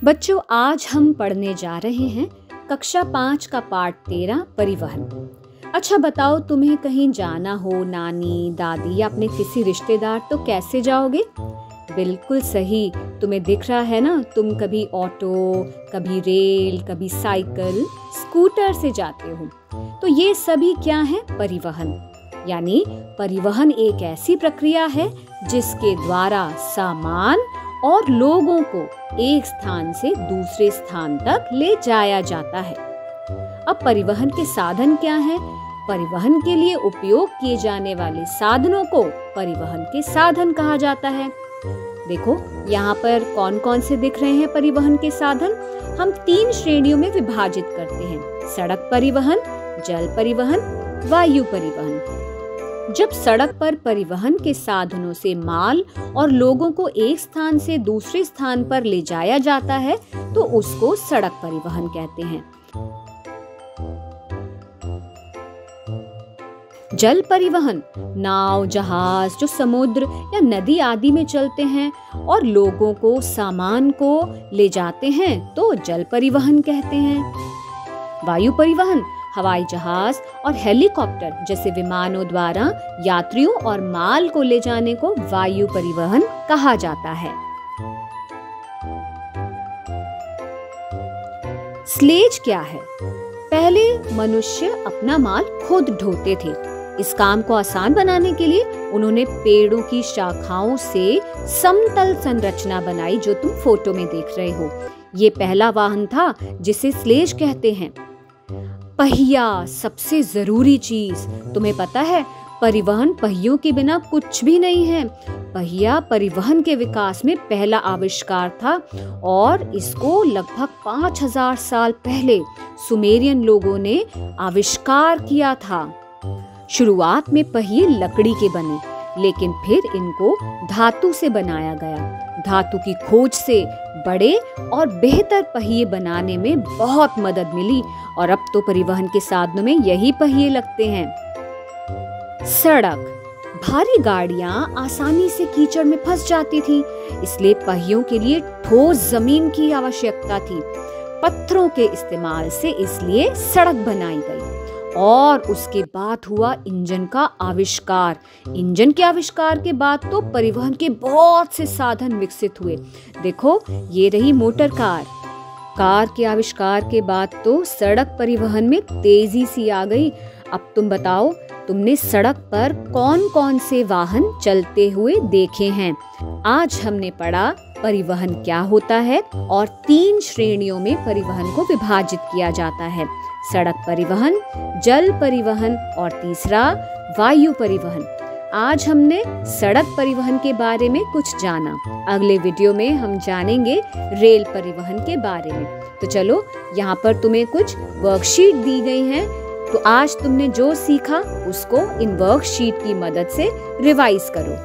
बच्चों, आज हम पढ़ने जा रहे हैं कक्षा 5 का पाठ 13 परिवहन। अच्छा बताओ, तुम्हें कहीं जाना हो नानी दादी या अपने किसी रिश्तेदार तो कैसे जाओगे? बिल्कुल सही, तुम्हें दिख रहा है ना, तुम कभी ऑटो, कभी रेल, कभी साइकिल, स्कूटर से जाते हो। तो ये सभी क्या है? परिवहन। यानी परिवहन एक ऐसी प्रक्रिया है जिसके द्वारा सामान और लोगों को एक स्थान से दूसरे स्थान तक ले जाया जाता है। अब परिवहन के साधन क्या हैं? परिवहन के लिए उपयोग किए जाने वाले साधनों को परिवहन के साधन कहा जाता है। देखो यहाँ पर कौन कौन से दिख रहे हैं परिवहन के साधन। हम 3 श्रेणियों में विभाजित करते हैं: सड़क परिवहन, जल परिवहन, वायु परिवहन। जब सड़क पर परिवहन के साधनों से माल और लोगों को एक स्थान से दूसरे स्थान पर ले जाया जाता है तो उसको सड़क परिवहन कहते हैं। जल परिवहन नाव, जहाज जो समुद्र या नदी आदि में चलते हैं और लोगों को, सामान को ले जाते हैं तो जल परिवहन कहते हैं। वायु परिवहन हवाई जहाज और हेलीकॉप्टर जैसे विमानों द्वारा यात्रियों और माल को ले जाने को वायु परिवहन कहा जाता है। स्लेज क्या है? पहले मनुष्य अपना माल खुद ढोते थे। इस काम को आसान बनाने के लिए उन्होंने पेड़ों की शाखाओं से समतल संरचना बनाई, जो तुम फोटो में देख रहे हो। ये पहला वाहन था जिसे स्लेज कहते हैं। पहिया सबसे जरूरी चीज, तुम्हें पता है परिवहन पहियों के बिना कुछ भी नहीं है। पहिया परिवहन के विकास में पहला आविष्कार था और इसको लगभग 5000 साल पहले सुमेरियन लोगों ने आविष्कार किया था। शुरुआत में पहिए लकड़ी के बने, लेकिन फिर इनको धातु से बनाया गया। धातु की खोज से बड़े और बेहतर पहिए बनाने में बहुत मदद मिली और अब तो परिवहन के साधनों में यही पहिए लगते हैं। सड़क, भारी गाड़ियां आसानी से कीचड़ में फंस जाती थी, इसलिए पहियों के लिए ठोस जमीन की आवश्यकता थी। पत्थरों के इस्तेमाल से इसलिए सड़क बनाई गई और उसके बाद हुआ इंजन का आविष्कार। इंजन के आविष्कार के बाद तो परिवहन के बहुत से साधन विकसित हुए। देखो ये रही मोटर कार। कार के आविष्कार के बाद तो सड़क परिवहन में तेजी सी आ गई। अब तुम बताओ, तुमने सड़क पर कौन कौन से वाहन चलते हुए देखे हैं? आज हमने पढ़ा परिवहन क्या होता है और 3 श्रेणियों में परिवहन को विभाजित किया जाता है: सड़क परिवहन, जल परिवहन और तीसरा वायु परिवहन। आज हमने सड़क परिवहन के बारे में कुछ जाना। अगले वीडियो में हम जानेंगे रेल परिवहन के बारे में। तो चलो, यहाँ पर तुम्हें कुछ वर्कशीट दी गई हैं, तो आज तुमने जो सीखा उसको इन वर्कशीट की मदद से रिवाइज करो।